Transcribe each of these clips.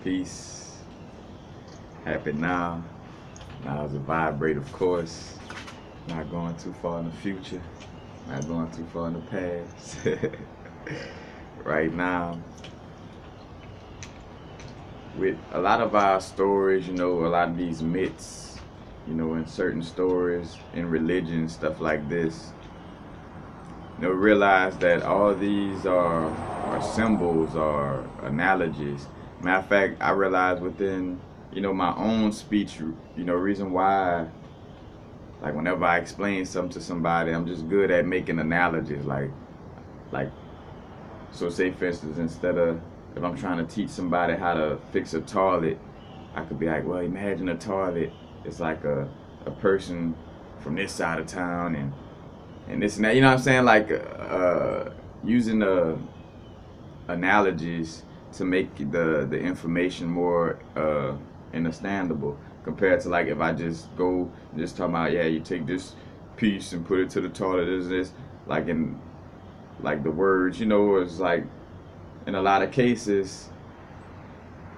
Peace. Happy now. Now is a vibrate, of course. Not going too far in the future. Not going too far in the past. Right now, with a lot of our stories, a lot of these myths, in certain stories, in religion, stuff like this, realize that all these are symbols or analogies. Matter of fact, I realize within, my own speech, reason why, like whenever I explain something to somebody, I'm just good at making analogies. Like, so say for instance, instead of, if I'm trying to teach somebody how to fix a toilet, I could be like, well, imagine a toilet. It's like a person from this side of town and this and that. You know what I'm saying? Like using analogies to make the information more understandable compared to like if I just go just talking about, yeah, you take this piece and put it to the toilet, this like in like the words, it's like in a lot of cases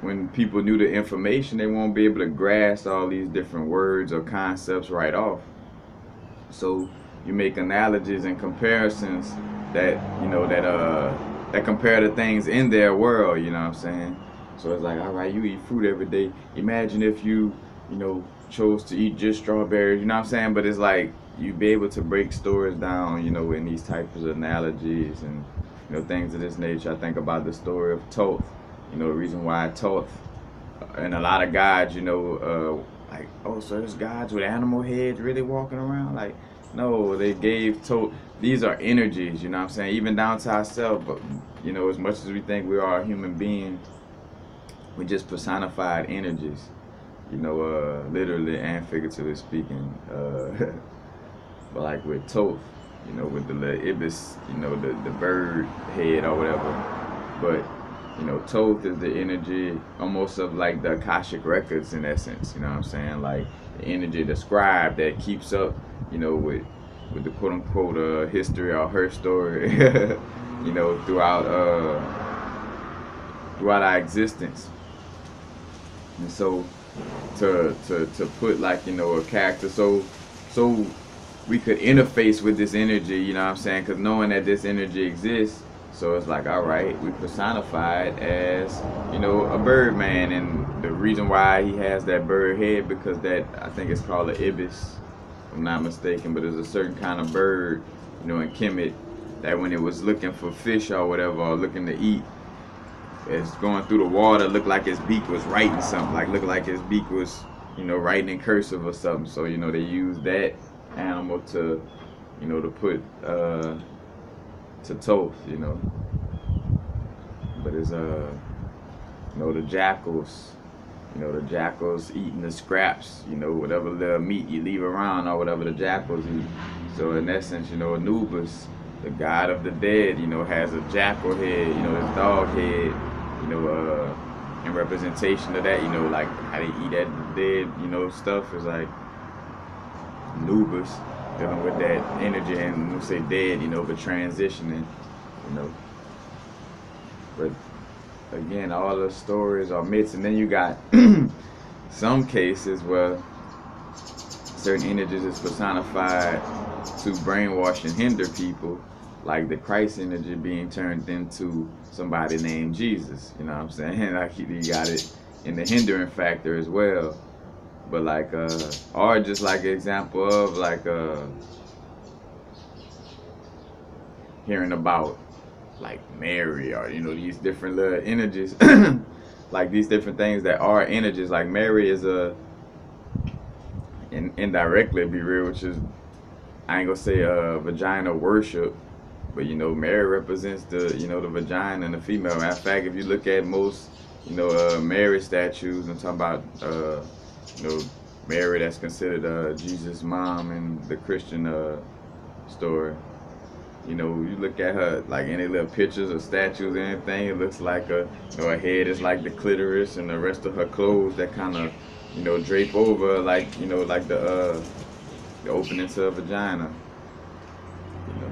when people knew the information, they won't be able to grasp all these different words or concepts right off. So you make analogies and comparisons that that compare to things in their world. You know what I'm saying? So it's like, all right, you eat fruit every day. Imagine if chose to eat just strawberries. You know what I'm saying? But it's like you be able to break stories down, in these types of analogies and things of this nature. I think about the story of Thoth. The reason why Thoth and a lot of gods, like, oh, so there's gods with animal heads really walking around? Like, no, they gave Thoth. These are energies, you know what I'm saying? Even down to ourselves, but, as much as we think we are a human being, we just personified energies, literally and figuratively speaking. But like with Thoth, with the little ibis, the bird head or whatever. But Thoth is the energy almost of like the Akashic records in essence, you know what I'm saying? Like the energy, the scribe that keeps up, with the quote unquote history or her story, throughout our existence. And so to put like, a character so we could interface with this energy, you know what I'm saying? Because knowing that this energy exists, so it's like, all right, we personify it as, a bird man. And the reason why he has that bird head, because that, I think it's called an ibis, if I'm not mistaken, but there's a certain kind of bird, in Kemet, that when it was looking for fish or whatever, or looking to eat, it's going through the water, looked like his beak was writing something, like looked like his beak was, writing in cursive or something. So, they use that animal to, to put, to Thoth, But it's the jackals, the jackals eating the scraps, whatever little meat you leave around or whatever the jackals eat. So in essence, Anubis, the god of the dead, has a jackal head, his dog head, in representation of that, like how they eat at the dead, stuff is like Anubis dealing with that energy, and when we say dead, but transitioning, But again, all the stories are myths, and then you got some cases where certain energies is personified to brainwash and hinder people, like the Christ energy being turned into somebody named Jesus. You know what I'm saying? Like you got it in the hindering factor as well. But like, or just like an example of like hearing about like Mary or these different little energies, like these different things that are energies. Like Mary is indirectly be real, which is, I ain't gonna say vagina worship, but Mary represents the the vagina and the female. Matter of fact, if you look at most Mary statues, and talking about Mary, that's considered Jesus' mom in the Christian story. You look at her, like any little pictures or statues or anything, it looks like her head is like the clitoris, and the rest of her clothes that kind of, drape over, like, like the opening to a vagina. You know.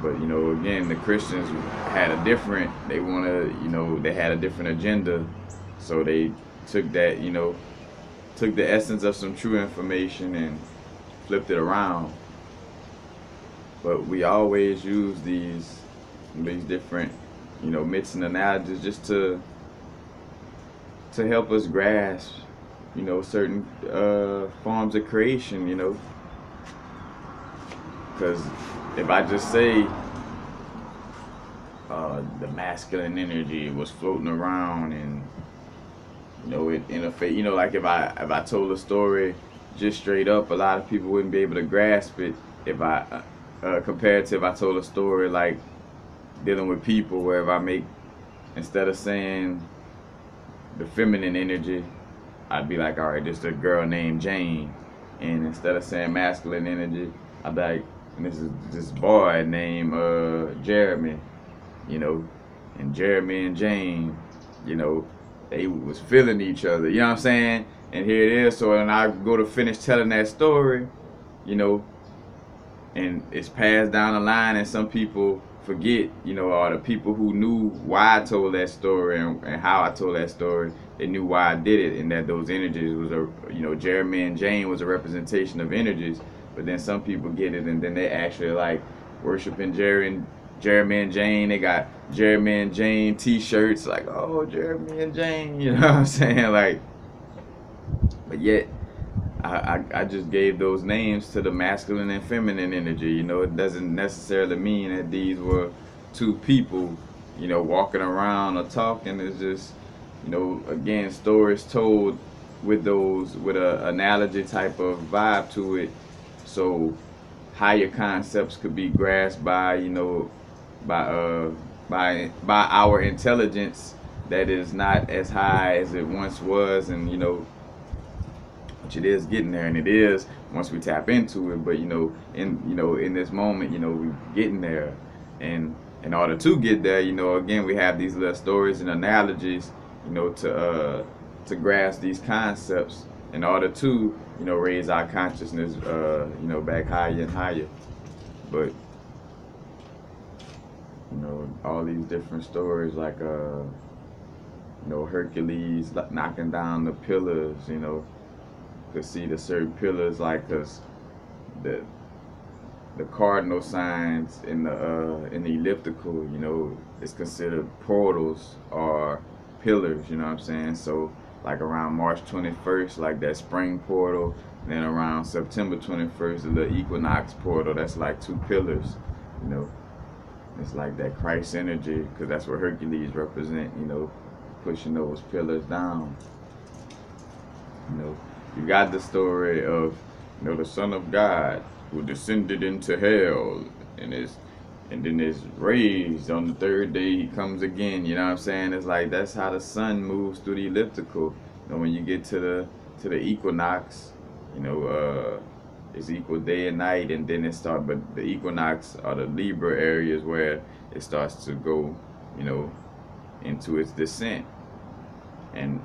But again, the Christians had a different. They want to, they had a different agenda, so they took that, took the essence of some true information and flipped it around. But we always use these different, myths and analogies just to help us grasp, certain forms of creation, because if I just say the masculine energy was floating around and it interface, like if I told a story just straight up, a lot of people wouldn't be able to grasp it if I compared to if I told a story like dealing with people, where if I make, instead of saying the feminine energy, I'd be like, all right, this is a girl named Jane, and instead of saying masculine energy, I'd be like, and this is this boy named Jeremy, and Jeremy and Jane, they was feeling each other, you know what I'm saying? And here it is. So when I go to finish telling that story, and it's passed down the line, and some people forget, or the people who knew why I told that story and how I told that story, they knew why I did it, and that those energies was Jeremy and Jane was a representation of energies. But then some people get it, and then they actually like worshiping Jeremy and Jane. They got Jeremy and Jane T-shirts, like, oh, Jeremy and Jane, you know what I'm saying? Like, but yet I just gave those names to the masculine and feminine energy. It doesn't necessarily mean that these were two people, walking around or talking. It's just, again, stories told with a analogy type of vibe to it. So higher concepts could be grasped by, by our intelligence that is not as high as it once was, and which it is getting there, and it is once we tap into it. But in this moment, we're getting there, and in order to get there, again, we have these little stories and analogies, to grasp these concepts in order to raise our consciousness, back higher and higher. But all these different stories, like Hercules knocking down the pillars, could see the certain pillars, like, cause the cardinal signs in the elliptical, is considered portals or pillars, you know what I'm saying? So like around March 21st, like that spring portal, and then around September 21st, the equinox portal. That's like two pillars, It's like that Christ energy, because that's what Hercules represent, pushing those pillars down. You got the story of, the Son of God who descended into hell and then is raised on the third day. He comes again. You know what I'm saying? It's like that's how the sun moves through the elliptical. When you get to the equinox, it's equal day and night, and then it starts. But the equinox are the Libra areas where it starts to go, into its descent, and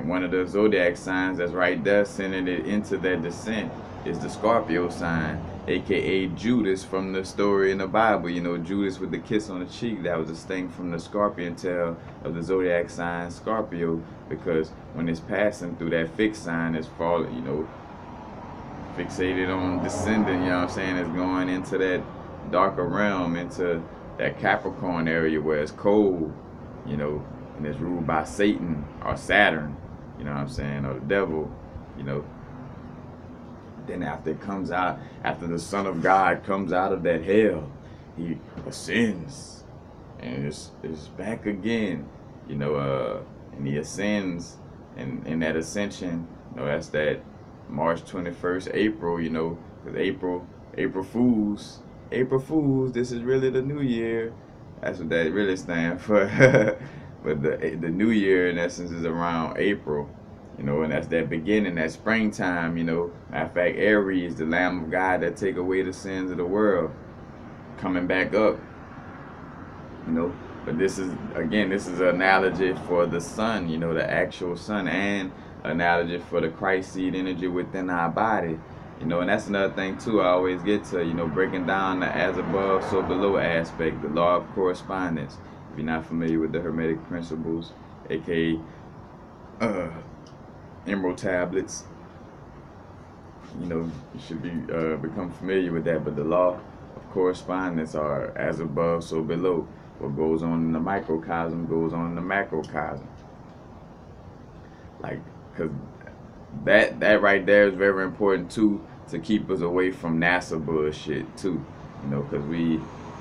one of the zodiac signs that's right there sending it into that descent is the Scorpio sign, aka Judas from the story in the Bible. Judas with the kiss on the cheek. That was a sting from the scorpion tail of the zodiac sign Scorpio, because when it's passing through that fixed sign, it's falling, fixated on descending, you know what I'm saying? It's going into that darker realm, into that Capricorn area where it's cold, and it's ruled by Satan or Saturn, you know what I'm saying, or the devil, Then after it comes out, after the Son of God comes out of that hell, he ascends, and it's back again, and he ascends, and in that ascension, that's that March 21st, April, because April Fools, this is really the new year. That's what that really stands for. But the new year, in essence, is around April, and that's that beginning, that springtime, Matter of fact, Aries, the Lamb of God that take away the sins of the world, coming back up, But this is an analogy for the sun, the actual sun, and analogy for the Christ seed energy within our body. You know, and that's another thing too. I always get to, you know, breaking down the as above, so below aspect, the law of correspondence. If you're not familiar with the Hermetic principles, aka emerald tablets, you know, you should be become familiar with that. But the law of correspondence are as above, so below. What goes on in the microcosm goes on in the macrocosm. Like, cause that right there is very important too, to keep us away from NASA bullshit too. You know, cause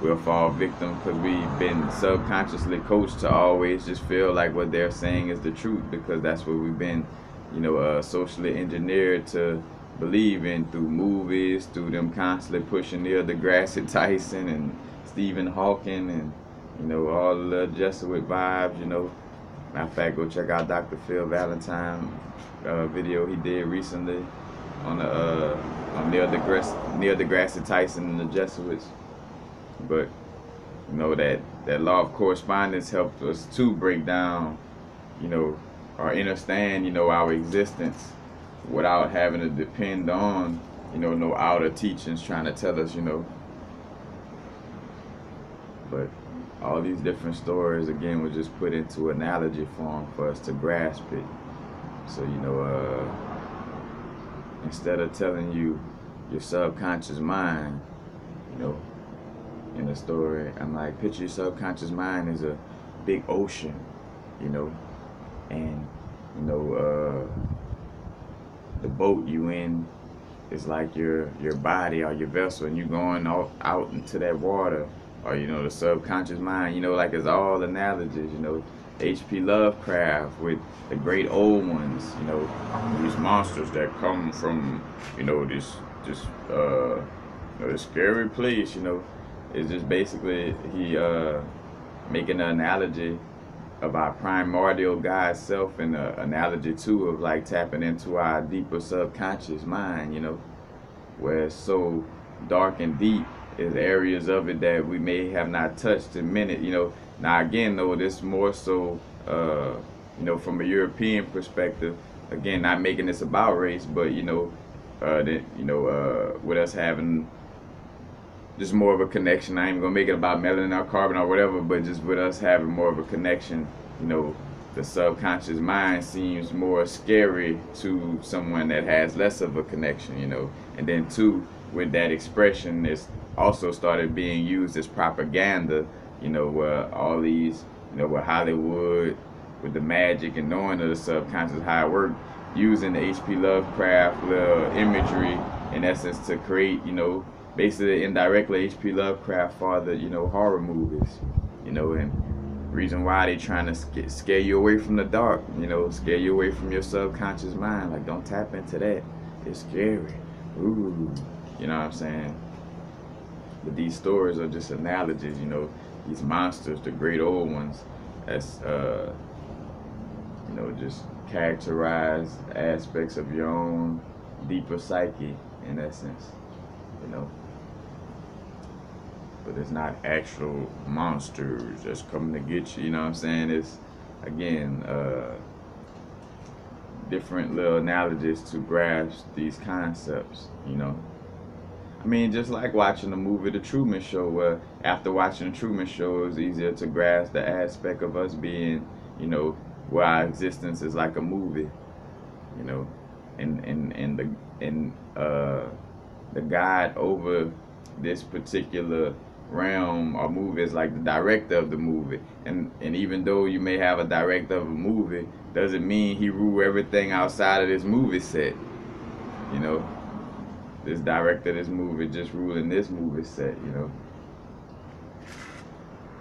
we'll fall victim because we've been subconsciously coached to always just feel like what they're saying is the truth, because that's what we've been, you know, socially engineered to believe in through movies, through them constantly pushing Neil deGrasse Tyson and Stephen Hawking and, you know, all the Jesuit vibes, you know. Matter of fact, go check out Dr. Phil Valentine video he did recently on Neil deGrasse Tyson and the Jesuits. But you know, that law of correspondence helps us to break down, you know, or understand, you know, our existence without having to depend on, you know, no outer teachings trying to tell us, you know. But all these different stories again were just put into analogy form for us to grasp it. So, you know, instead of telling you your subconscious mind, you know, in the story, I'm like, picture your subconscious mind as a big ocean, you know, and you know, the boat you in is like your body or your vessel, and you're going out into that water, or you know, the subconscious mind, you know, like it's all analogies, you know. H.P. Lovecraft with the great old ones, you know, these monsters that come from, you know, this you know, this scary place, you know. It's just basically he making an analogy of our primordial God self, and an analogy too of like tapping into our deeper subconscious mind, you know, where it's so dark and deep is areas of it that we may have not touched in minute, you know. Now again though, this more so you know, from a European perspective, again, not making this about race, but you know, that, you know, with us having just more of a connection. I ain't gonna make it about melanin or carbon or whatever, but just with us having more of a connection, you know, the subconscious mind seems more scary to someone that has less of a connection, you know. And then two, with that expression, it's also started being used as propaganda, you know, where all these, you know, with Hollywood, with the magic and knowing of the subconscious, how it worked, using the H.P. Lovecraft imagery in essence to create, you know, basically indirectly H.P. Lovecraft fathered, you know, horror movies, you know, and reason why they trying to scare you away from the dark, you know, scare you away from your subconscious mind. Like, don't tap into that. It's scary. Ooh, you know what I'm saying? But these stories are just analogies, you know, these monsters, the great old ones, that's, you know, just characterize aspects of your own deeper psyche, in essence, you know. But it's not actual monsters that's coming to get you, you know what I'm saying? It's, again, different little analogies to grasp these concepts, you know. I mean, just like watching the movie The Truman Show, where after watching The Truman Show, it was easier to grasp the aspect of us being, you know, where our existence is like a movie, you know, and the guide over this particular realm or movie is like the director of the movie, and even though you may have a director of a movie, doesn't mean he rule everything outside of this movie set, you know. This director of this movie just ruling this movie set, you know.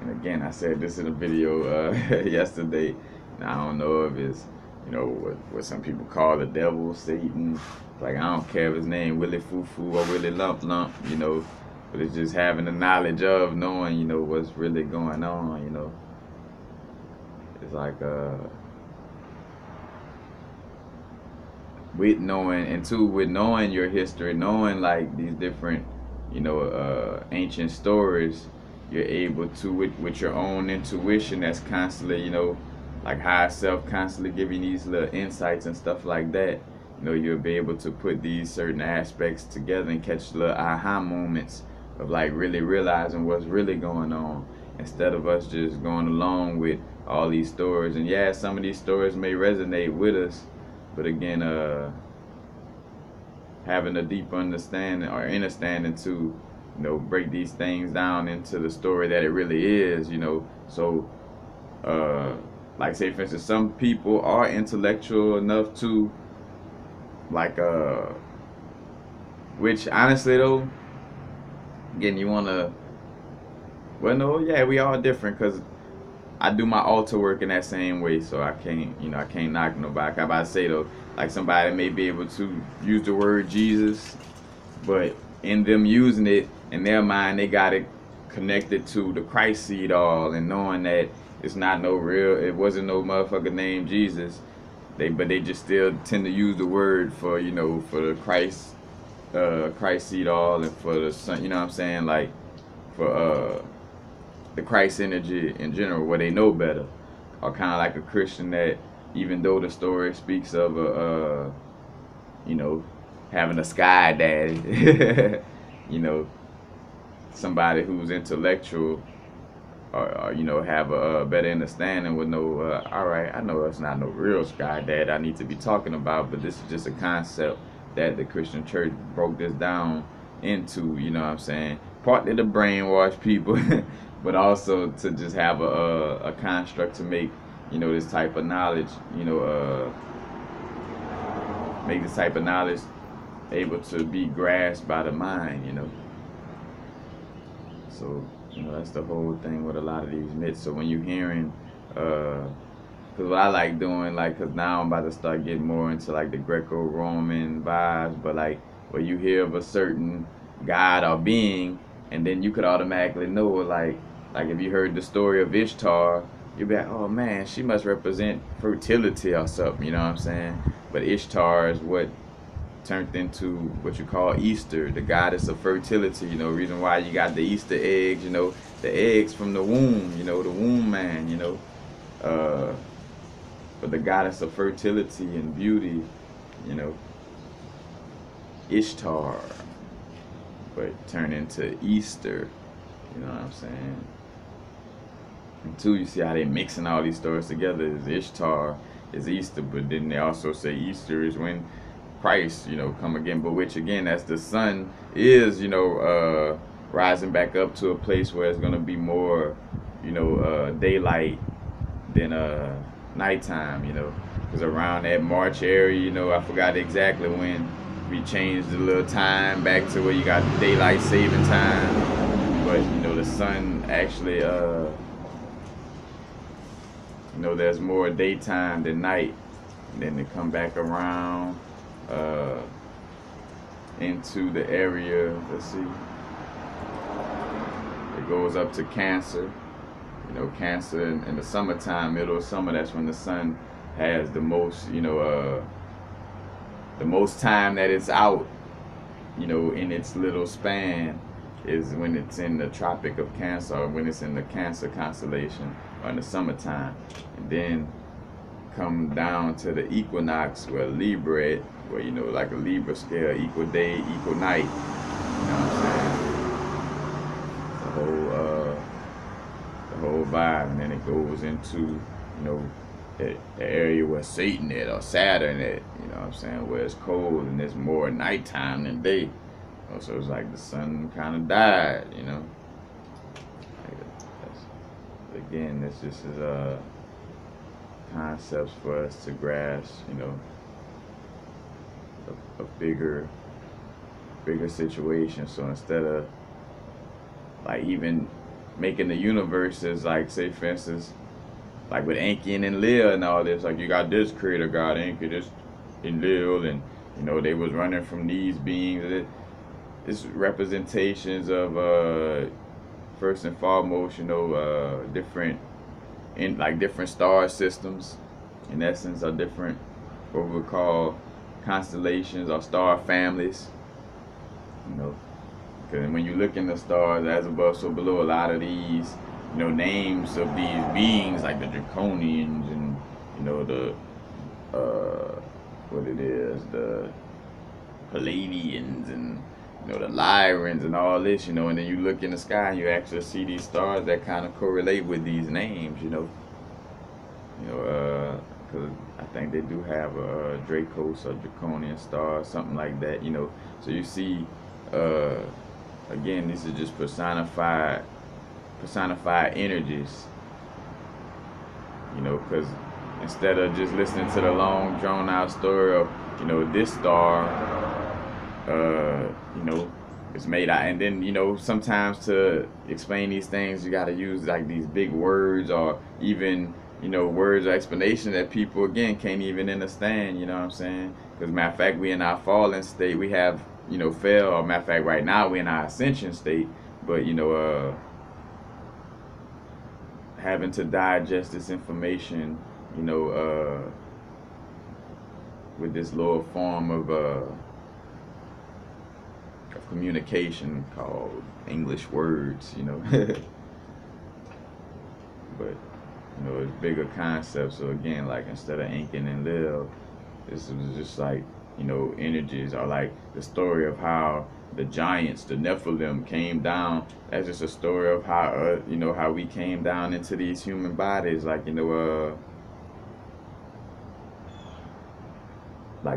And again, I said this in a video yesterday. Now, I don't know if it's, you know, what some people call the devil, Satan. Like, I don't care if his name Willie Foo Foo or Willie Lump Lump, you know. But it's just having the knowledge of knowing, you know, what's really going on, you know. It's like, with knowing, and two, with knowing your history, knowing like these different, you know, ancient stories, you're able to, with your own intuition that's constantly, you know, like higher self constantly giving these little insights and stuff like that, you'll be able to put these certain aspects together and catch little aha moments of like really realizing what's really going on, instead of us just going along with all these stories. And yeah, some of these stories may resonate with us, but again, having a deep understanding or understanding to, break these things down into the story that it really is, So, like say for instance, some people are intellectual enough to, like, which honestly though, again, you wanna, well, no, yeah, we all different, cause I do my altar work in that same way, so I can't knock nobody. I about to say though, like somebody may be able to use the word Jesus, but in them using it in their mind, they got it connected to the Christ seed all, and knowing that it's not no real, it wasn't no motherfucker named Jesus. But they just still tend to use the word for for the Christ seed all, and for the Son. You know what I'm saying? Like for the Christ energy in general, where they know better, or kind of like a Christian that, even though the story speaks of having a sky daddy, somebody who's intellectual, or have a better understanding, with no, all right, I know it's not no real sky dad I need to be talking about, but this is just a concept that the Christian church broke this down into, you know what I'm saying? Partly to brainwash people, but also to just have a construct to make, this type of knowledge, make this type of knowledge able to be grasped by the mind, So, that's the whole thing with a lot of these myths. So when you're hearing, because what I like doing, like, because now I'm about to start getting more into like the Greco-Roman vibes, but like where you hear of a certain god or being, and then you could automatically know, like if you heard the story of Ishtar, you'd be like, oh man, she must represent fertility or something, you know what I'm saying? But Ishtar is what turned into what you call Easter, the goddess of fertility. Reason why you got the Easter eggs, the eggs from the womb, the womb man, but the goddess of fertility and beauty, Ishtar, but turn into Easter, you know what I'm saying? And two, you see how they mixing all these stories together. Is Ishtar is Easter, but then they also say Easter is when Christ, come again, but which again, that's the sun is, rising back up to a place where it's gonna be more, daylight than nighttime, because around that March area, I forgot exactly when we changed the little time back to where you got daylight saving time, but the sun actually, there's more daytime than night, and then they come back around into the area, let's see, it goes up to Cancer. Cancer in the summertime, middle of summer, that's when the sun has the most, the most time that it's out, in its little span, is when it's in the Tropic of Cancer, or when it's in the Cancer constellation, or in the summertime. And then come down to the equinox, where Libra, where like a Libra scale, equal day, equal night. You know what I'm saying? The whole vibe, and then it goes into the area where Satan at, or Saturn at. You know what I'm saying? Where it's cold and it's more nighttime than day. So it's like the sun kind of died. Again, this just is concepts for us to grasp, a bigger situation. So instead of like even making the universe as, like, say for instance, like with Enki and Enlil and all this, like you got this creator god Enki, this Enlil, and they was running from these beings. It's representations of first and foremost, different different star systems, in essence, are different, what we would call constellations or star families. Because when you look in the stars, as above, so below, a lot of these, names of these beings, like the Draconians and, the what it is, the Palladians and the Lyrans and all this, and then you look in the sky and you actually see these stars that kind of correlate with these names, because I think they do have a Dracos or Draconian star, something like that. So you see, uh, again, these are just personified energies, because instead of just listening to the long, drawn out story of, this star, uh, you know, it's made out, and then sometimes to explain these things, you got to use like these big words or even words or explanation that people again can't even understand. You know what I'm saying? Because matter of fact, we in our fallen state, we have fell. Or matter of fact, right now we in our ascension state, but having to digest this information, you know, uh, with this lower form of communication called English words. But it's bigger concepts. So again, like instead of inking and live, this was just like energies, or like the story of how the giants, the Nephilim, came down. That's just a story of how how we came down into these human bodies, like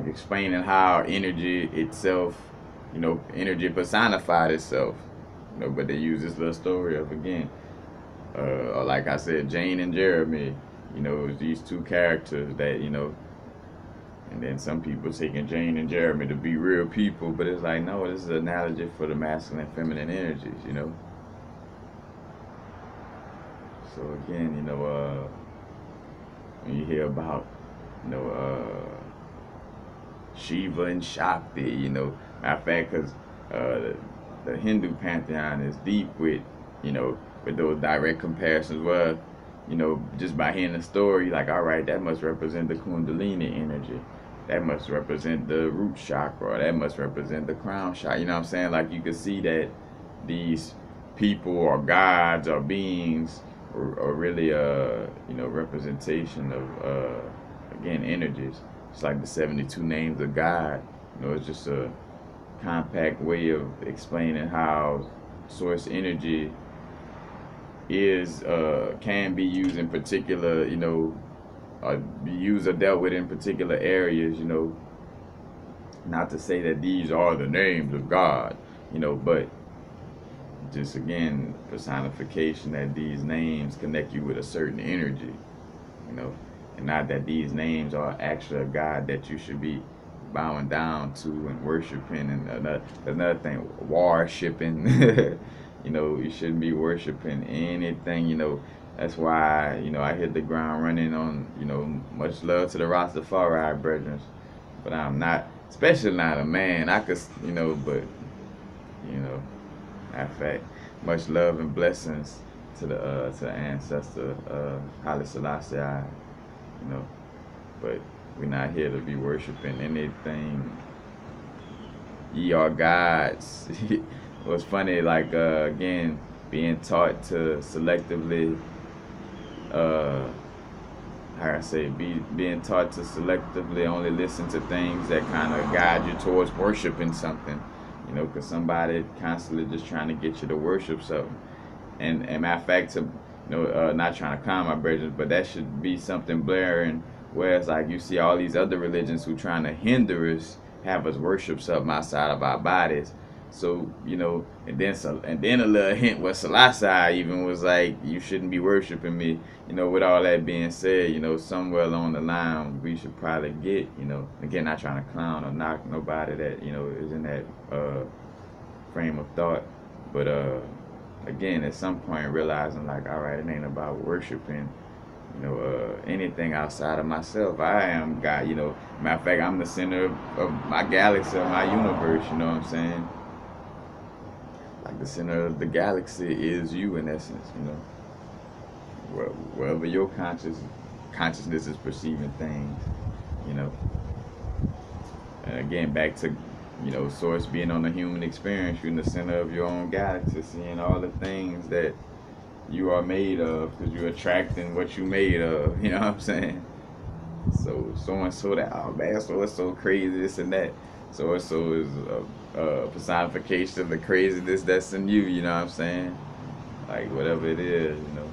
explaining how energy itself, energy personified itself. But they use this little story of again, or like I said, Jane and Jeremy. These two characters that and then some people taking Jane and Jeremy to be real people, but it's like no, this is an analogy for the masculine and feminine energies. So again, when you hear about you know Shiva and Shakti, matter of fact, because the Hindu pantheon is deep with those direct comparisons. Well, just by hearing the story, like, all right, that must represent the Kundalini energy. That must represent the root chakra. Or that must represent the crown chakra. You know what I'm saying? Like, you can see that these people or gods or beings are really representation of again energies. It's like the 72 names of God. It's just a compact way of explaining how source energy is can be used in particular, be used or dealt with in particular areas. Not to say that these are the names of God, but just again personification that these names connect you with a certain energy, and not that these names are actually a God that you should be bowing down to and worshiping. And another thing, worshiping. You shouldn't be worshiping anything. That's why I hit the ground running on much love to the Rastafari brethren, but I'm not, especially not a man. I could but matter of fact, much love and blessings to the ancestor Haile Selassie. But we're not here to be worshiping anything. Ye are gods. It was funny, like again, being taught to selectively, how I say, being taught to selectively only listen to things that kind of guide you towards worshiping something. Because somebody constantly just trying to get you to worship something. And matter of fact, to not trying to calm my brethren, but that should be something blaring. Whereas like you see all these other religions who trying to hinder us, have us worship something outside of our bodies. So and then a little hint where Selassie even was like, you shouldn't be worshiping me. With all that being said, somewhere along the line we should probably get, again, not trying to clown or knock nobody that is in that frame of thought, but again, at some point realizing like, all right, it ain't about worshiping anything outside of myself. I am God. Matter of fact, I'm the center of my galaxy, of my universe. You know what I'm saying? Like the center of the galaxy is you, in essence. Wherever your consciousness is perceiving things. And again, back to source being on the human experience. You're in the center of your own galaxy, seeing all the things that you are made of, because you're attracting what you made of. You know what I'm saying? So and so that, oh man, so and so crazy, this and that. So and so is a personification of the craziness that's in you. You know what I'm saying? Like whatever it is, you know.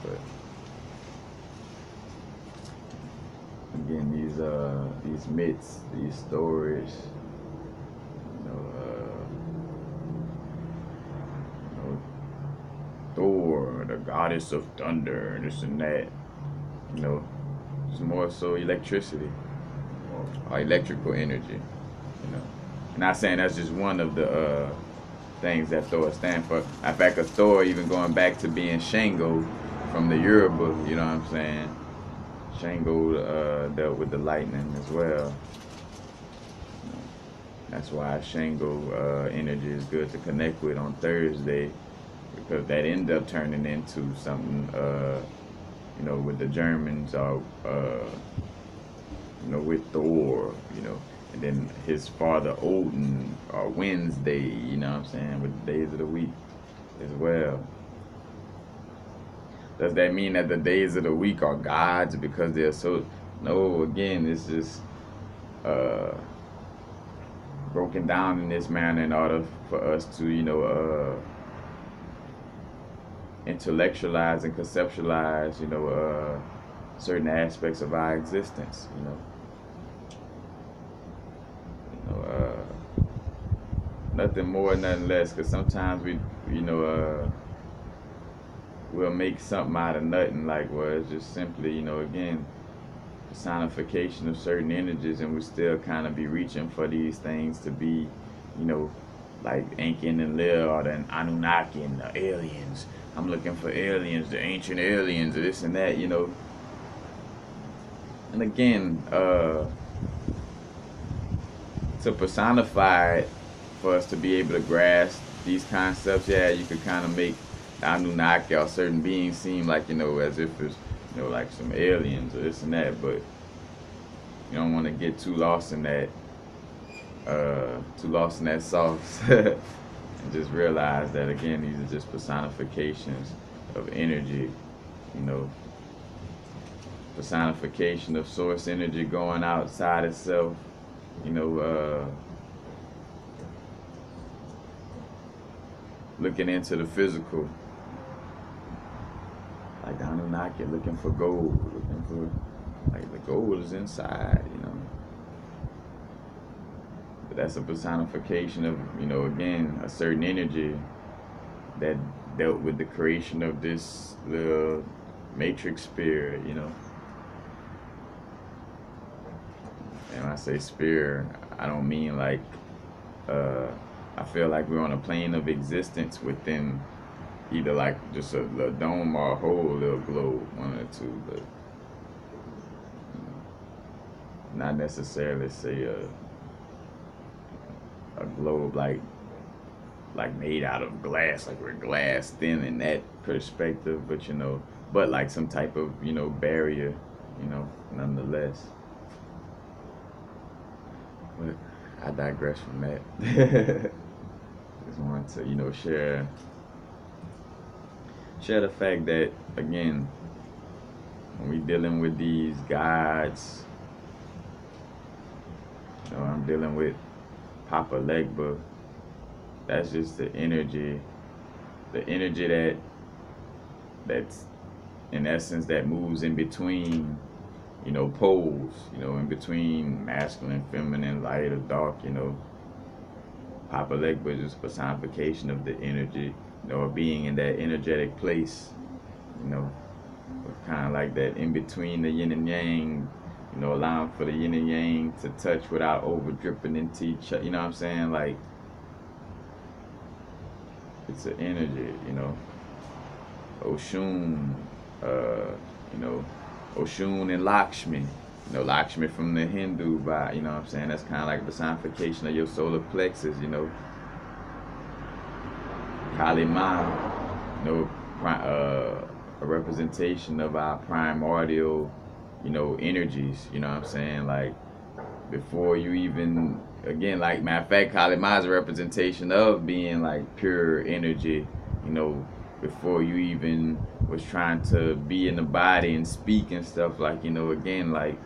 But again, these myths, these stories, you know, you know, Thor, the goddess of thunder, this and that. You know, it's more so electricity or electrical energy. You know, not saying that's just one of the things that Thor stands for. In fact, a Thor even going back to being Shango from the Yoruba. You know what I'm saying? Shango dealt with the lightning as well. That's why Shango energy is good to connect with on Thursday, because that ended up turning into something, you know, with the Germans or, you know, with Thor, you know, and then his father Odin or Wednesday, you know what I'm saying, with the days of the week as well. Does that mean that the days of the week are gods because they're so? No, again, it's just uh, broken down in this manner in order for us to, you know, intellectualize and conceptualize, you know, certain aspects of our existence, you know. Nothing more, nothing less, because sometimes we, you know, we'll make something out of nothing, like, well, it's just simply, you know, again, personification of certain energies, and we still kind of be reaching for these things to be, you know, like Ankin and Lil or the Anunnaki and the aliens. I'm looking for aliens, the ancient aliens, or this and that, you know. And again, to personify it, for us to be able to grasp these concepts, yeah, you could kind of make the Anunnaki or certain beings seem like, you know, as if it's, you know, like some aliens or this and that, but you don't want to get too lost in that, sauce, and just realize that again, these are just personifications of energy, you know, personification of source energy going outside itself, you know, looking into the physical, like the Anunnaki looking for gold, looking for, like, the gold is inside, you know. But that's a personification of, you know, again, a certain energy that dealt with the creation of this little matrix sphere, you know. And when I say sphere, I don't mean like, I feel like we're on a plane of existence within either like just a dome or a whole little globe, one or two, but not necessarily say a globe like made out of glass, like we're glass thin in that perspective, but you know, but like some type of, you know, barrier, you know, nonetheless. But I digress from that. Just wanted to, you know, share the fact that again, when we dealing with these gods, you know, I'm dealing with Papa Legba. That's just the energy that's in essence that moves in between, you know, poles, you know, in between masculine, feminine, light or dark, you know. Papa Legba is just personification of the energy, you know, of being in that energetic place, you know, kind of like that in between the yin and yang, you know, allowing for the yin and yang to touch without over dripping into each other, you know what I'm saying? Like, it's an energy, you know. Oshun, you know, Oshun and Lakshmi. You know, Lakshmi from the Hindu vibe, you know what I'm saying? That's kind of like a personification of your solar plexus, you know. Kali Ma, you know, a representation of our primordial, you know, energies, you know what I'm saying? Like, before you even, again, like, matter of fact, Kali Ma is a representation of being like pure energy, you know, before you even was trying to be in the body and speak and stuff, like, you know, again, like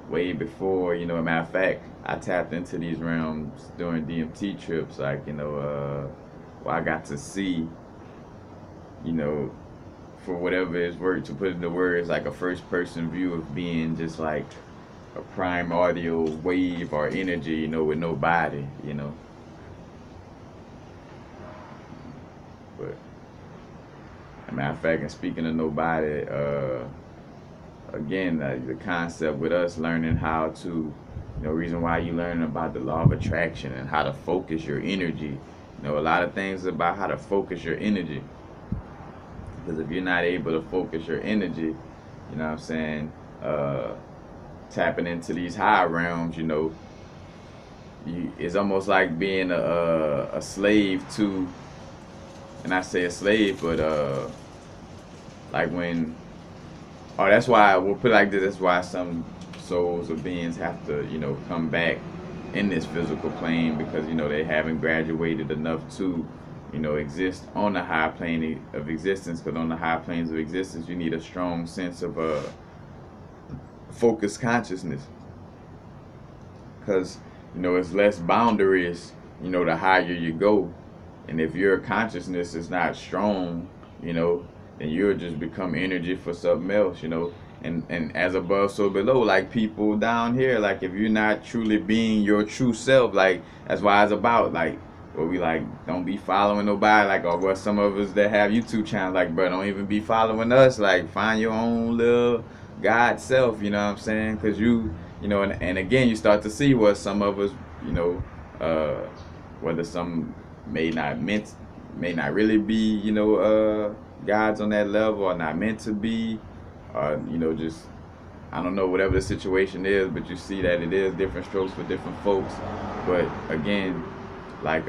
way before, you know, matter of fact, I tapped into these realms during DMT trips, like, you know, where I got to see, you know, for whatever is worth to put into words, like a first person view of being just like a primordial wave or energy, you know, with no body, you know. But as a matter of fact, and speaking of nobody, again, the concept with us learning how to, you know, reason why you learning about the law of attraction and how to focus your energy. You know, a lot of things about how to focus your energy. Because if you're not able to focus your energy, you know what I'm saying, tapping into these high realms, you know, it's almost like being a slave to, and I say a slave, but like when, oh, that's why we'll put it like this. That's why some souls or beings have to, you know, come back in this physical plane, because, you know, they haven't graduated enough to, you know, exist on the high plane of existence. Because on the high planes of existence, you need a strong sense of focused consciousness. Because, you know, it's less boundaries, you know, the higher you go. And if your consciousness is not strong, you know, then you'll just become energy for something else, you know. And as above, so below, like people down here, like if you're not truly being your true self, like that's why it's about, like, where we like, don't be following nobody, like, or what some of us that have YouTube channels, like, bro, don't even be following us, like, find your own little God self, you know what I'm saying? Because you know, and again, you start to see what some of us, you know, whether some may not really be, you know, gods on that level, or not meant to be, or, you know, just, I don't know, whatever the situation is, but you see that it is different strokes for different folks. But again, like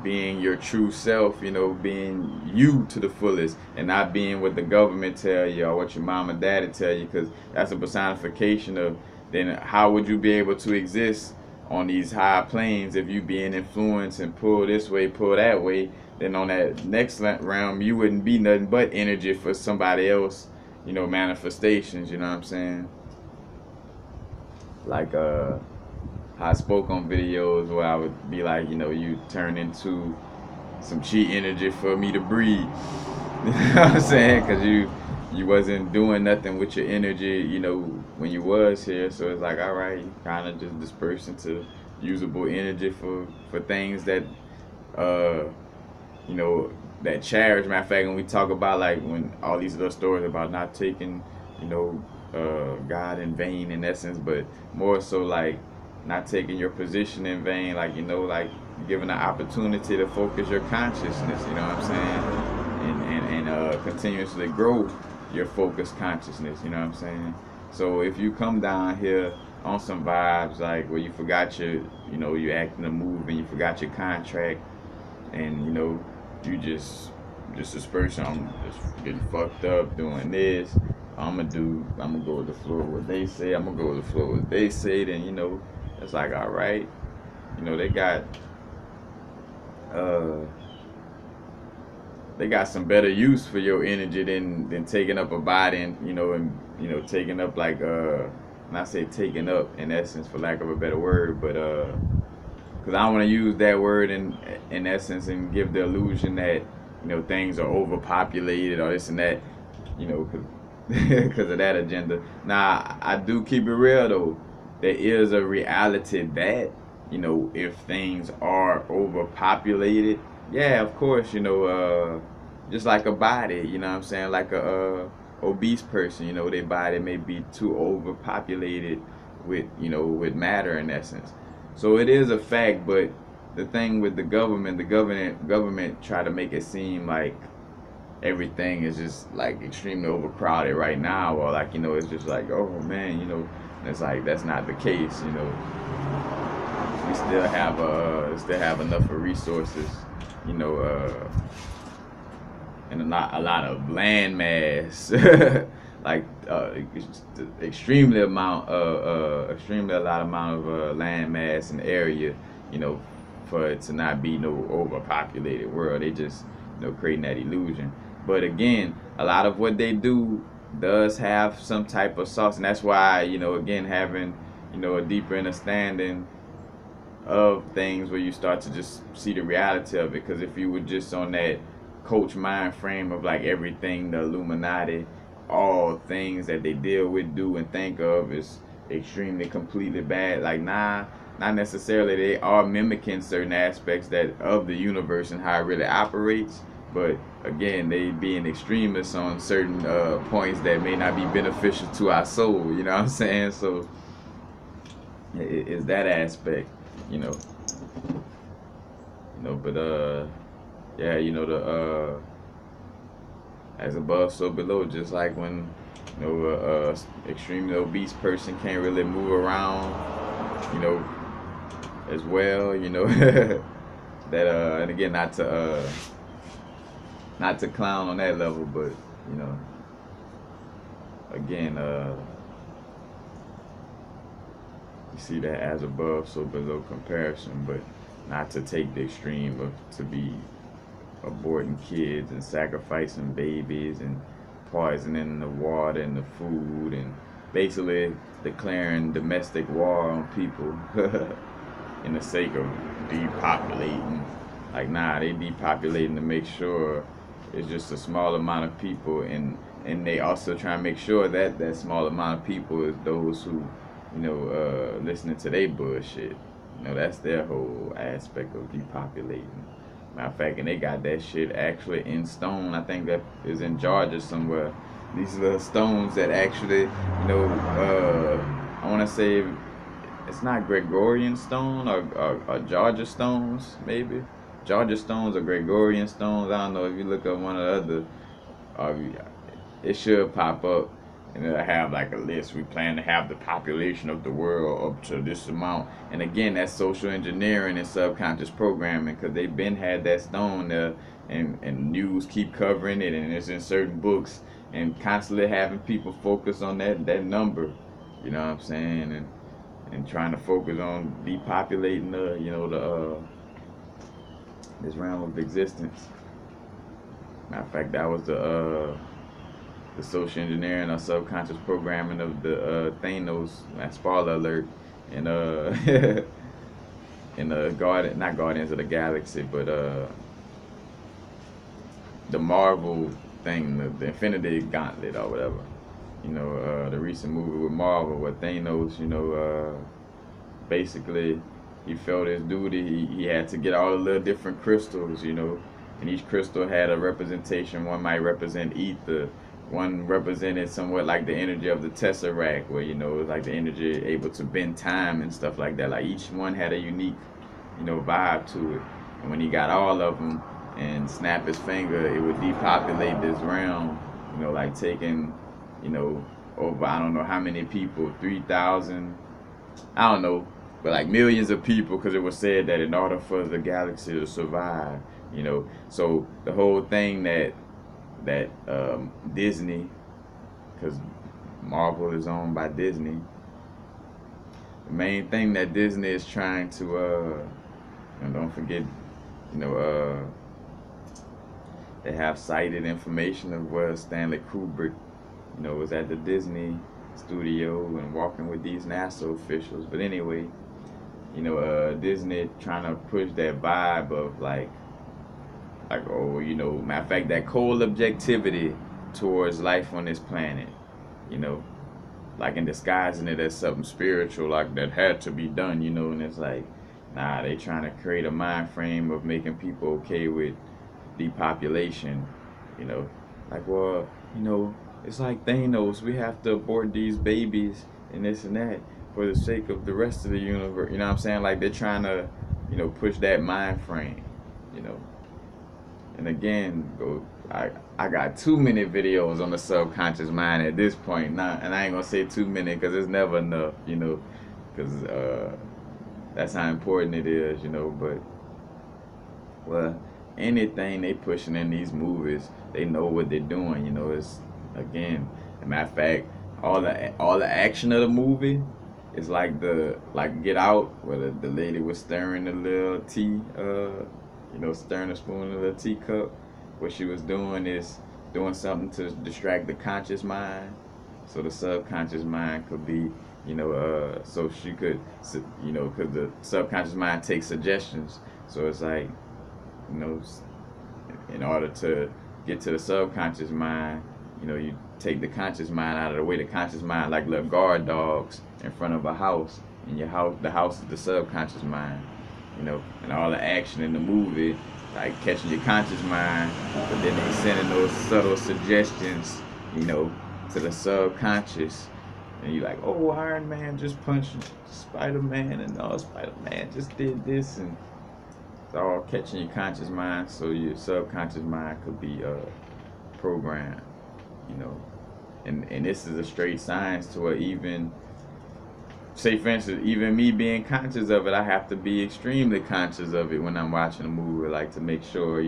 being your true self, you know, being you to the fullest, and not being what the government tell you or what your mom and daddy tell you, because that's a personification of, then how would you be able to exist on these high planes if you being influenced and pull this way, pull that way? Then on that next realm, you wouldn't be nothing but energy for somebody else, you know, manifestations, you know what I'm saying? Like I spoke on videos where I would be like, you know, you turn into some chi energy for me to breathe. You know what I'm saying? Because you wasn't doing nothing with your energy, you know, when you was here. So it's like, all right, you kind of just disperse into usable energy for things that, you know, that cherish. Matter of fact, when we talk about, like, when all these little stories about not taking, you know, God in vain in essence, but more so like not taking your position in vain, like, you know, like giving an opportunity to focus your consciousness, you know what I'm saying, and continuously grow your focused consciousness, you know what I'm saying. So if you come down here on some vibes like where you forgot your, you know, you acting a move and you forgot your contract, and, you know, you just this person, I'm just getting fucked up doing this, I'm gonna go with the flow what they say, I'm gonna go with the flow what they say, then, you know, it's like, all right, you know, uh they got some better use for your energy than taking up a body, and, you know, taking up, like, not say taking up in essence, for lack of a better word, but because I don't want to use that word in essence and give the illusion that, you know, things are overpopulated or this and that, you know, because of that agenda. Now, I do keep it real though. There is a reality that, you know, if things are overpopulated, yeah, of course, you know, just like a body, you know what I'm saying, like a obese person, you know, their body may be too overpopulated with, you know, with matter in essence. So it is a fact, but the thing with the government try to make it seem like everything is just like extremely overcrowded right now, or like, you know, it's just like, oh man, you know, and it's like that's not the case, you know. We still have enough of resources, you know, and a lot of land mass, like extremely a lot amount of land mass and area, you know, for it to not be no overpopulated world. They just creating that illusion. But again, a lot of what they do does have some type of sauce, and that's why, again, having, a deeper understanding of things where you start to just see the reality of it. Because if you were just on that coach mind frame of like everything the Illuminati, all things that they deal with, do, and think of is extremely completely bad, like, nah, not necessarily. They are mimicking certain aspects that of the universe and how it really operates, but again, they being extremists on certain points that may not be beneficial to our soul, you know what I'm saying? So it's that aspect, you know but yeah, the as above so below, just like when extremely obese person can't really move around, you know as well, that and again, not to clown on that level, but again, you see that as above so below comparison, but not to take the extreme of to be aborting kids and sacrificing babies and poisoning the water and the food and basically declaring domestic war on people in the sake of depopulating. Like, nah, they depopulating to make sure it's just a small amount of people, and they also try to make sure that that small amount of people is those who listening to their bullshit. That's their whole aspect of depopulating. Matter of fact, and they got that shit actually in stone. I think that is in Georgia somewhere. These little stones that actually, I want to say it's not Gregorian stone or Georgia stones, maybe. Georgia stones or Gregorian stones. I don't know. If you look up one or the other, it should pop up, and it'll have like a list. We plan to have the population of the world up to this amount. And again, that's social engineering and subconscious programming, because they've been had that stone there, and news keep covering it, and it's in certain books, and constantly having people focus on that number. You know what I'm saying? And trying to focus on depopulating this realm of existence. Matter of fact, that was the social engineering or subconscious programming of the Thanos. Spoiler alert. And in the not Guardians of the Galaxy, but the Marvel thing, the Infinity Gauntlet or whatever. The recent movie with Marvel, where Thanos, basically he felt his duty. He had to get all the little different crystals, and each crystal had a representation. One might represent ether. One represented somewhat like the energy of the Tesseract, where it was like the energy able to bend time and stuff like that. Like each one had a unique, vibe to it. And when he got all of them and snap his finger, it would depopulate this realm. Like taking, over I don't know how many people, 3,000, I don't know, but like millions of people, because it was said that in order for the galaxy to survive, so the whole thing that Disney, because Marvel is owned by Disney, the main thing that Disney is trying to and don't forget, they have cited information of where Stanley Kubrick, was at the Disney studio and walking with these NASA officials. But anyway, Disney trying to push that vibe of like, matter of fact, that cold objectivity towards life on this planet, like in disguising it as something spiritual, like that had to be done, and it's like, nah, they trying to create a mind frame of making people okay with depopulation, like, well, it's like Thanos, we have to abort these babies and this and that for the sake of the rest of the universe, you know what I'm saying? Like they're trying to, push that mind frame, And again, I got too many videos on the subconscious mind at this point now, and I ain't gonna say too many because it's never enough, because that's how important it is, But well, anything they pushing in these movies, they know what they're doing, It's again, as a matter of fact, all the action of the movie is like Get Out, where the lady was stirring the little tea, stirring a spoon in a little teacup. what she was doing is doing something to distract the conscious mind, so the subconscious mind could be, so she could, because the subconscious mind takes suggestions. So it's like, you know, in order to get to the subconscious mind, you take the conscious mind out of the way. The conscious mind, like little guard dogs in front of a house, and the house is the subconscious mind, and all the action in the movie, like catching your conscious mind, but then they sending those subtle suggestions, to the subconscious, and you're like, oh, Iron Man just punched Spider-Man, and Spider-Man just did this, and it's all catching your conscious mind, so your subconscious mind could be programmed, you know. And this is a straight science to where even, say for instance, even me being conscious of it, I have to be extremely conscious of it when I'm watching a movie, like to make sure,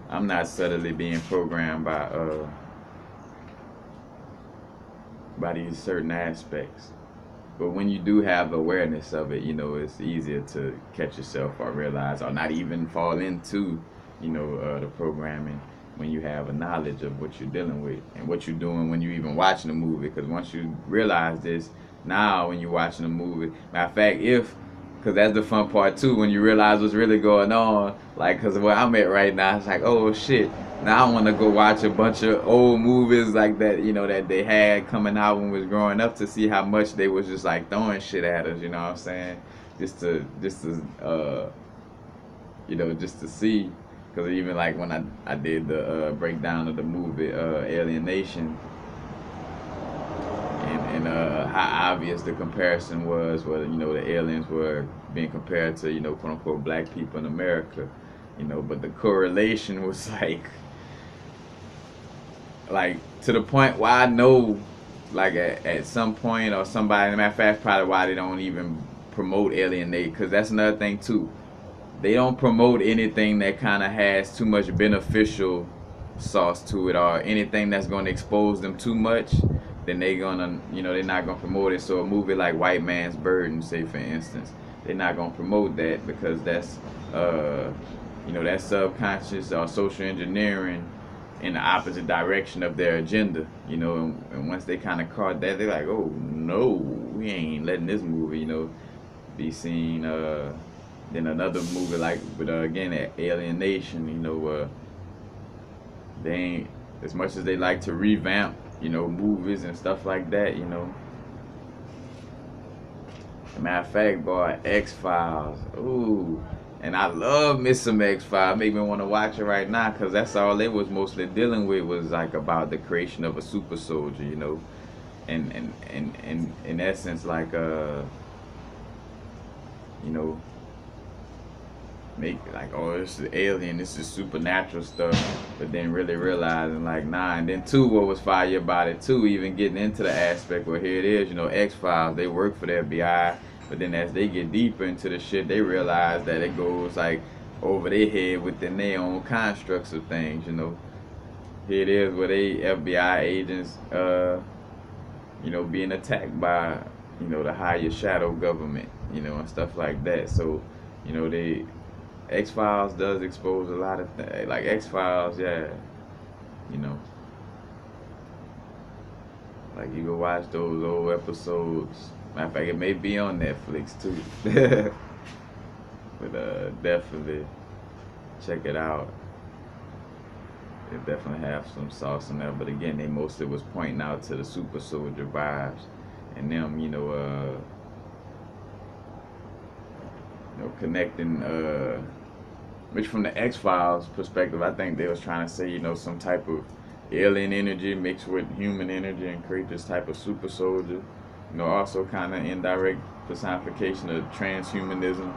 I'm not subtly being programmed by these certain aspects. But when you do have awareness of it, it's easier to catch yourself or realize or not even fall into, the programming when you have a knowledge of what you're dealing with and what you're doing when you're even watching a movie. Because once you realize this, now when you're watching a movie, matter of fact, because that's the fun part too, when you realize what's really going on, like, because where I'm at right now, it's like, oh shit, now I want to go watch a bunch of old movies like that, that they had coming out when we was growing up, to see how much they was just like throwing shit at us, you know what I'm saying? Just to just to see. Because even like when I did the breakdown of the movie Alienation, and how obvious the comparison was, where the aliens were being compared to quote unquote black people in America, but the correlation was like to the point where I know, like at some point or somebody, matter of fact, probably why they don't even promote Alienate, because that's another thing too. They don't promote anything that kind of has too much beneficial sauce to it, or anything that's going to expose them too much. Then they're not gonna promote it. So a movie like White Man's Burden, say for instance, they're not gonna promote that, because that's that's subconscious or social engineering in the opposite direction of their agenda, and once they kind of caught that, they're like, oh no, we ain't letting this movie, be seen. Then another movie like, but again, Alienation, they ain't, as much as they like to revamp, movies and stuff like that, Matter of fact, boy, X-Files, ooh. And I love me some X-Files. Make me want to watch it right now, because that's all they was mostly dealing with, was like about the creation of a super soldier, and in essence, like make like, oh, this is alien, this is supernatural stuff, but then really realizing like, nah. And then too, what was fire about it too, even getting into the aspect where here it is, X-Files, they work for the FBI, but then as they get deeper into the shit, they realize that it goes like over their head within their own constructs of things, Here it is where they FBI agents, being attacked by, the higher shadow government, and stuff like that. So, they X-Files does expose a lot of things. Like X-Files, yeah, like you go watch those old episodes. Matter of fact, it may be on Netflix too. But definitely check it out. It definitely have some sauce in there. But again, they mostly was pointing out to the super soldier vibes and them, connecting, which from the X-Files perspective, I think they was trying to say, some type of alien energy mixed with human energy and create this type of super soldier. Also kind of indirect personification of transhumanism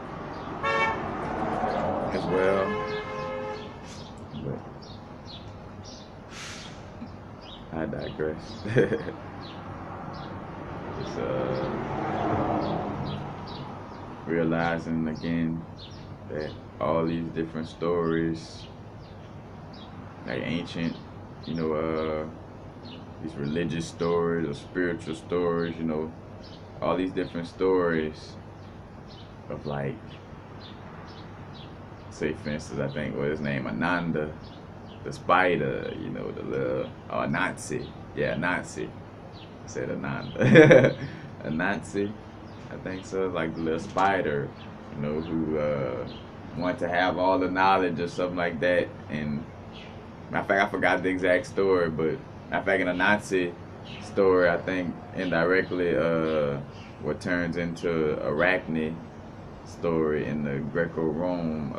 as well. But I digress. Just realizing again that all these different stories, like ancient, these religious stories or spiritual stories, all these different stories of, like, say for instance, I think what his name, Ananda, the spider, you know, the little Nazi. Yeah, Nazi. I said a non a Nazi. I think so. Like the little spider, you know, who want to have all the knowledge or something like that. And matter of fact, I forgot the exact story, but matter of fact, in a Nazi story, I think indirectly, what turns into Arachne story in the Greco-Rome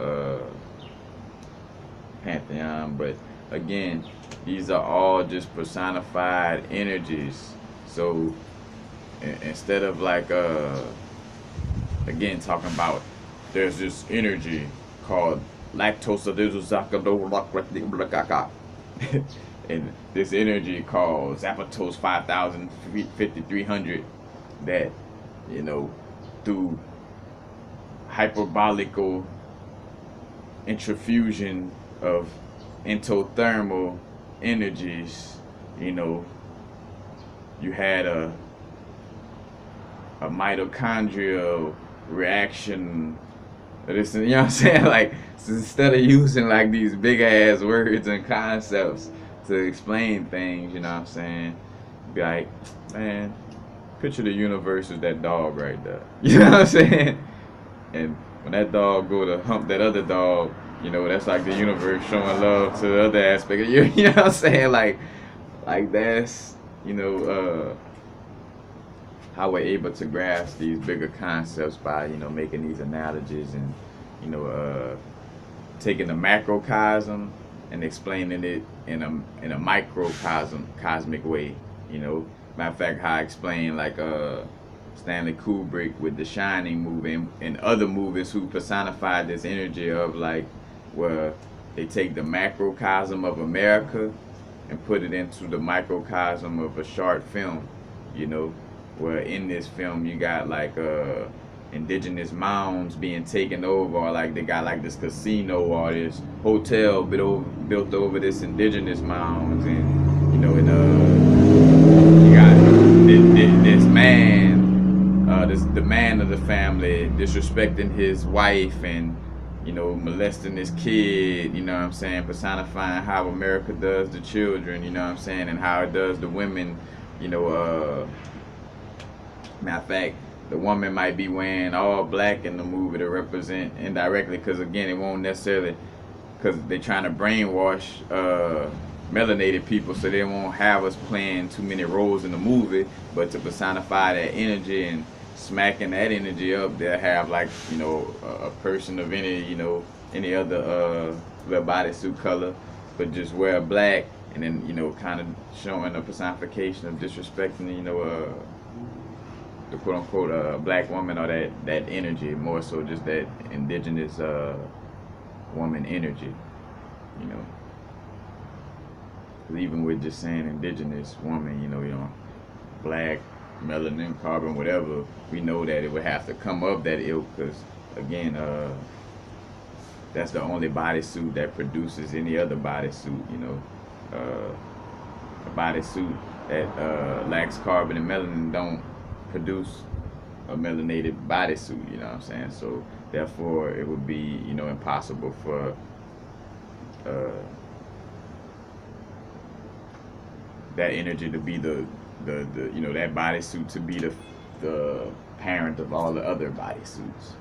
pantheon. But again, these are all just personified energies. So instead of like again talking about there's this energy called lactose and this energy called Zapatos 5000 5300 that, you know, through hyperbolical intrafusion of endothermal energies, you know, you had a mitochondrial reaction. This, you know what I'm saying? Like, so instead of using like these big ass words and concepts to explain things, you know what I'm saying? Be like, man, picture the universe as that dog right there. You know what I'm saying? And when that dog go to hump that other dog, you know, that's like the universe showing love to the other aspect of you. You know what I'm saying? Like that's, you know, how we're able to grasp these bigger concepts by, you know, making these analogies and, you know, taking the macrocosm and explaining it in a microcosm cosmic way. You know, matter of fact, how I explain like Stanley Kubrick with The Shining movie and other movies who personified this energy of like where they take the macrocosm of America and put it into the microcosm of a short film, you know, where in this film you got like indigenous mounds being taken over, or like they got like this casino or this hotel built over this indigenous mounds, and you know, and you got this man, the man of the family disrespecting his wife and, you know, molesting this kid, you know what I'm saying, personifying how America does the children, you know what I'm saying, and how it does the women, you know, matter of fact, the woman might be wearing all black in the movie to represent indirectly, because again, it won't necessarily, because they're trying to brainwash melanated people, so they won't have us playing too many roles in the movie, but to personify that energy and smacking that energy up, they'll have like, you know, a person of any, you know, any other little bodysuit color, but just wear black, and then, you know, kind of showing a personification of disrespecting, you know, the quote unquote black woman, or that energy, more so just that indigenous woman energy, you know. 'Cause even with just saying indigenous woman, you know, black, melanin, carbon, whatever, we know that it would have to come up that ilk, because again, that's the only bodysuit that produces any other bodysuit, you know. A bodysuit that lacks carbon and melanin don't produce a melanated bodysuit, you know what I'm saying? So therefore it would be, you know, impossible for that energy to be the you know, that bodysuit to be the parent of all the other bodysuits.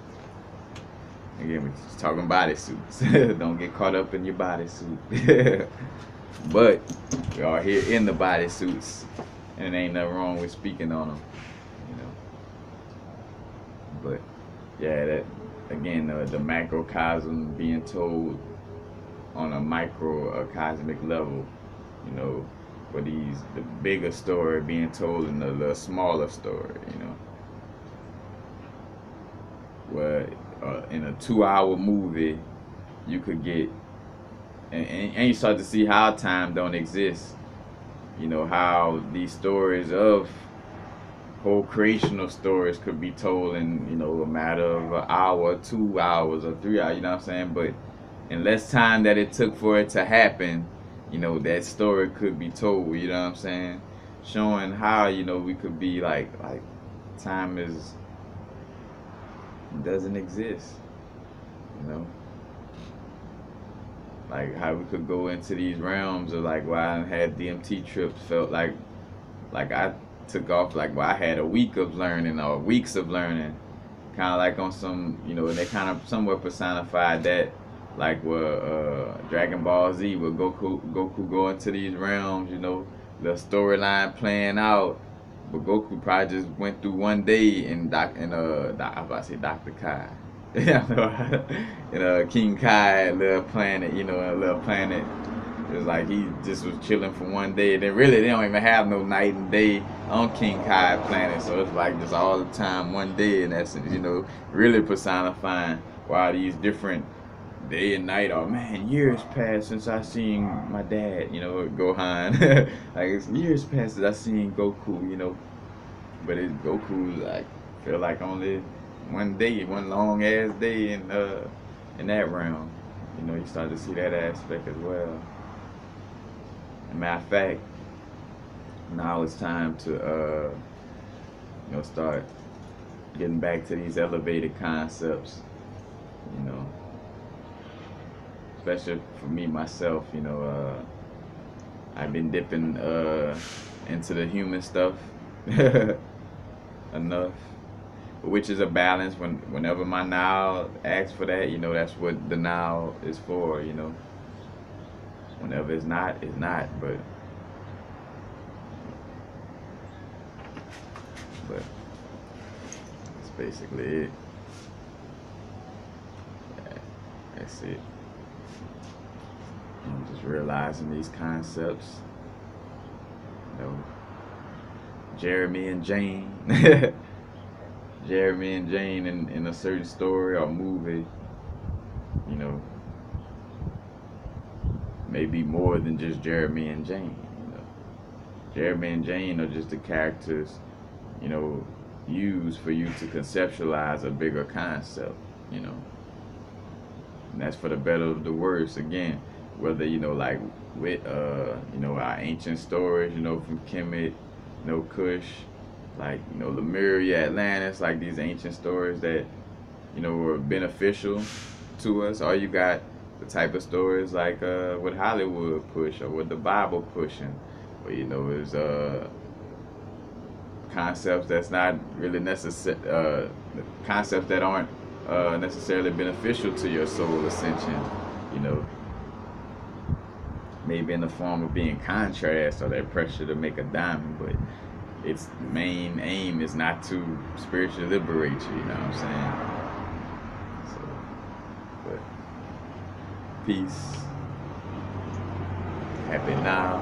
Again, we're just talking bodysuits. Don't get caught up in your bodysuit. But we are here in the bodysuits, and it ain't nothing wrong with speaking on them, you know. But yeah, that again, the macrocosm being told on a microcosmic level, you know, for the bigger story being told in the smaller story, you know. Where in a 2-hour movie, you could get, and you start to see how time don't exist. You know, how these stories of whole creational stories could be told in, you know, a matter of an hour, 2 hours, or 3 hours, you know what I'm saying? But in less time that it took for it to happen, you know, that story could be told, you know what I'm saying? Showing how, you know, we could be like time doesn't exist, you know? like how we could go into these realms, or like why I had DMT trips, felt like I took off, like I had a week of learning or weeks of learning, kind of like on some, and they kind of somewhat personified that, like where Dragon Ball Z, where Goku go into these realms, the storyline playing out, but Goku probably just went through one day in I was about to say Dr. Kai. King Kai, little planet, a little planet. It was like he just was chilling for one day. Then really, they don't even have no night and day on King Kai planet. So it's like just all the time, one day, and that's, really personifying why these different day and night. Oh man, years passed since I seen my dad, Gohan. Like it's years passed since I seen Goku, but it's Goku, like feel like only one day, one long ass day in that realm. You start to see that aspect as well. As a matter of fact, now it's time to start getting back to these elevated concepts. Especially for me myself. I've been dipping into the human stuff enough, which is a balance. Whenever my now asks for that, that's what the now is for. Whenever it's not, it's not. But that's basically it. Yeah, that's it. I'm just realizing these concepts. Jeremy and Jane. Jeremy and Jane in a certain story or movie, maybe more than just Jeremy and Jane. Jeremy and Jane are just the characters, used for you to conceptualize a bigger concept, and that's for the better or the worse. Again, whether like with our ancient stories, from Kemet, Kush, like Lemuria, Atlantis, like these ancient stories that were beneficial to us, or you got the type of stories like what Hollywood push or what the Bible pushing, where is concepts that's not really necessary, concepts that aren't necessarily beneficial to your soul ascension, maybe in the form of being contrast or that pressure to make a diamond, but its main aim is not to spiritually liberate you, you know what I'm saying? So, but peace, happy now.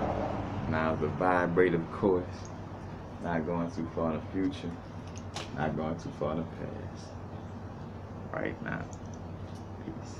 Now's the vibrative course. Not going too far in the future, not going too far in the past. Right now. Peace.